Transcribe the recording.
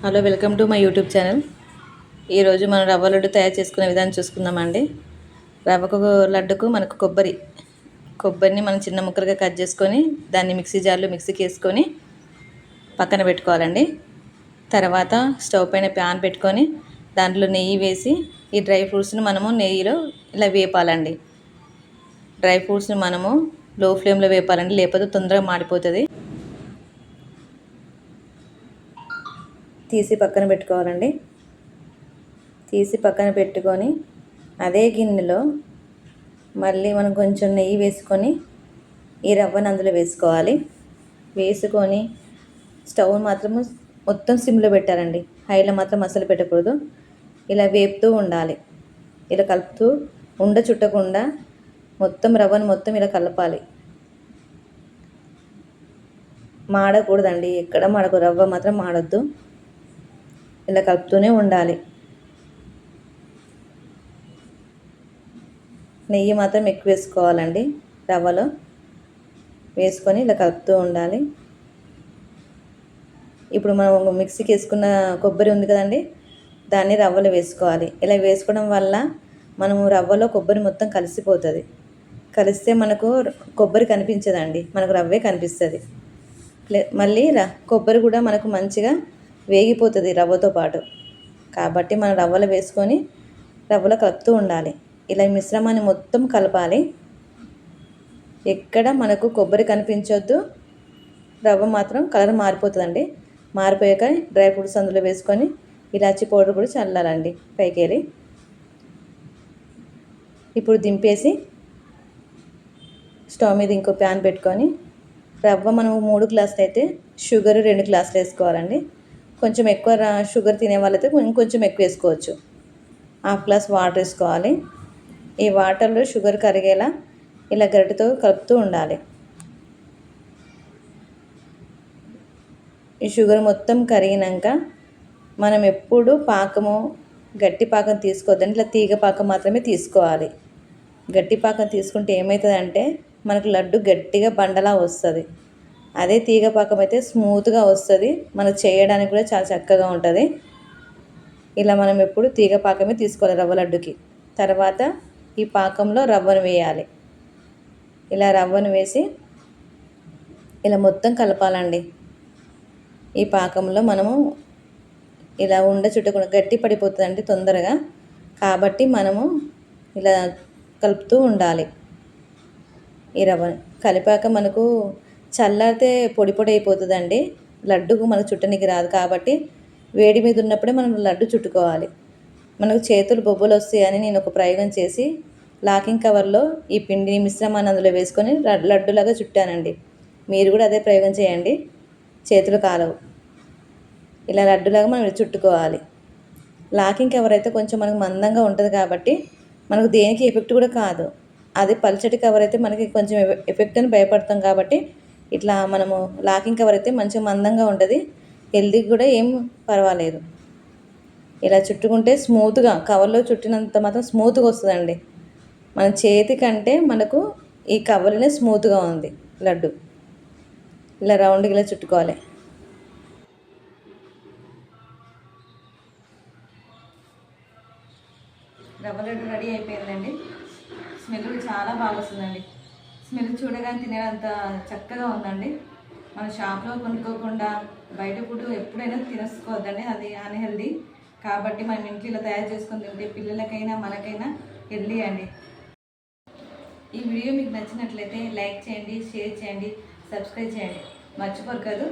Hello, welcome to my YouTube channel. ఈరోజు మనం రవ్వ లడ్డు తయారు చేసుకునే విధానం చూసుకుందామండి. రవ్వకు లడ్డుకు మనకు కొబ్బరిని మనం చిన్న ముక్కలుగా కట్ చేసుకొని దాన్ని మిక్సీ జార్లో మిక్సీకి వేసుకొని పక్కన పెట్టుకోవాలండి. తర్వాత స్టవ్ పైన ప్యాన్ పెట్టుకొని దాంట్లో నెయ్యి వేసి ఈ డ్రై ఫ్రూట్స్ని మనము నెయ్యిలో ఇలా వేపాలండి. డ్రై ఫ్రూట్స్ని మనము లో ఫ్లేమ్లో వేపాలండి, లేకపోతే తొందరగా మాడిపోతుంది. తీసి పక్కన పెట్టుకోవాలండి. తీసి పక్కన పెట్టుకొని అదే గిన్నెలో మళ్ళీ మనం కొంచెం నెయ్యి వేసుకొని ఈ రవ్వను అందులో వేసుకోవాలి. వేసుకొని స్టవ్ మాత్రము మొత్తం సిమ్లో పెట్టాలండి, హైలో మాత్రం అసలు పెట్టకూడదు. ఇలా వేపుతూ ఉండాలి. ఇలా కలుపుతూ ఉండ చుట్టకుండా మొత్తం రవ్వను మొత్తం ఇలా కలపాలి. మాడకూడదండి, ఎక్కడ మాడకూడదు, రవ్వ మాత్రం మాడొద్దు. ఇలా కలుపుతూనే ఉండాలి. నెయ్యి మాత్రం ఎక్కువ వేసుకోవాలండి, రవ్వలో వేసుకొని ఇలా కలుపుతూ ఉండాలి. ఇప్పుడు మనం మిక్సీకి వేసుకున్న కొబ్బరి ఉంది కదండి, దాన్ని రవ్వలో వేసుకోవాలి. ఇలా వేసుకోవడం వల్ల మనము రవ్వలో కొబ్బరి మొత్తం కలిసిపోతుంది. కలిస్తే మనకు కొబ్బరి కనిపించదండి, మనకు రవ్వే కనిపిస్తుంది. మళ్ళీ కొబ్బరి కూడా మనకు మంచిగా వేగిపోతుంది రవ్వతో పాటు. కాబట్టి మనం రవ్వలో వేసుకొని రవ్వలో కలుపుతూ ఉండాలి. ఇలా మిశ్రమాన్ని మొత్తం కలపాలి. ఎక్కడ మనకు కొబ్బరి కనిపించొద్దు, రవ్వ మాత్రం కలర్ మారిపోతుందండి. మారిపోయాక డ్రై ఫ్రూట్స్ అందులో వేసుకొని ఇలాచీ పౌడర్ కూడా చల్లాలండి పైకి వెళ్ళి. ఇప్పుడు దింపేసి స్టవ్ మీద ఇంకో ప్యాన్ పెట్టుకొని రవ్వ మనం 3 గ్లాసులు అయితే షుగర్ 2 గ్లాసులు వేసుకోవాలండి. కొంచెం ఎక్కువ షుగర్ తినే వాళ్ళైతే ఇంకొంచెం ఎక్కువ వేసుకోవచ్చు. 1/2 గ్లాస్ వాటర్ వేసుకోవాలి. ఈ వాటర్లో షుగర్ కరిగేలా ఇలా గరిటెతో కలుపుతూ ఉండాలి. ఈ షుగర్ మొత్తం కరిగినాక మనం ఎప్పుడు పాకము గట్టి పాకం తీసుకోవద్దండి, ఇలా తీగ పాకం మాత్రమే తీసుకోవాలి. గట్టి పాకం తీసుకుంటే ఏమవుతుందంటే మనకు లడ్డు గట్టిగా బండలా వస్తుంది. అదే తీగ పాకం అయితే స్మూత్గా వస్తుంది, మనకు చేయడానికి కూడా చాలా చక్కగా ఉంటుంది. ఇలా మనం ఎప్పుడు తీగ పాకమే తీసుకోవాలి రవ్వ లడ్డుకి. తర్వాత ఈ పాకంలో రవ్వను వేయాలి. ఇలా రవ్వను వేసి ఇలా మొత్తం కలపాలండి. ఈ పాకంలో మనము ఇలా చుట్టకుండా గట్టి పడిపోతుందండి తొందరగా. కాబట్టి మనము ఇలా కలుపుతూ ఉండాలి. ఈ రవ్వని కలిపాక మనకు చల్లారితే పొడి పొడి అయిపోతుందండి, లడ్డుకు మనకు చుట్టనికి రాదు. కాబట్టి వేడి మీద ఉన్నప్పుడే మనం లడ్డు చుట్టుకోవాలి. మనకు చేతులు బొబ్బలు వస్తాయని నేను ఒక ప్రయోగం చేసి లాకింగ్ కవర్లో ఈ పిండిని మిశ్రమాన్ని అందులో వేసుకొని లడ్డులాగా చుట్టానండి. మీరు కూడా అదే ప్రయోగం చేయండి, చేతులు కాలవు. ఇలా లడ్డులాగా మనం చుట్టుకోవాలి. లాకింగ్ కవర్ అయితే కొంచెం మనకు మందంగా ఉంటుంది కాబట్టి మనకు దేనికి ఎఫెక్ట్ కూడా కాదు. అదే పల్చటి కవర్ అయితే మనకి కొంచెం ఎఫెక్ట్ అని భయపడతాం. కాబట్టి ఇట్లా మనము లాకింగ్ కవర్ అయితే మంచిగా మందంగా ఉంటుంది, హెల్తీకి కూడా ఏం పర్వాలేదు. ఇలా చుట్టుకుంటే స్మూత్గా కవర్లో చుట్టినంత మాత్రం స్మూత్గా వస్తుందండి. మన చేతి కంటే మనకు ఈ కవర్లోనే స్మూత్గా ఉంది లడ్డు. ఇలా రౌండ్గా ఇలా చుట్టుకోవాలి. రవ్వ లడ్డు రెడీ అయిపోయిందండి. స్మెల్ చాలా బాగా వస్తుందండి. స్మెల్ చూడగానే తినేంత చక్కగా ఉందండి. మన షాప్లో కొనుక్కోకుండా బయట ఫుడ్ ఎప్పుడైనా తినేసుకోవద్దండి, అది అన్హెల్దీ. కాబట్టి మనం ఇంట్లో ఇలా తయారు చేసుకొని తింటే పిల్లలకైనా మనకైనా హెల్దీ అండి. ఈ వీడియో మీకు నచ్చినట్లయితే లైక్ చేయండి, షేర్ చేయండి, సబ్స్క్రైబ్ చేయండి, మర్చిపోరు కదా.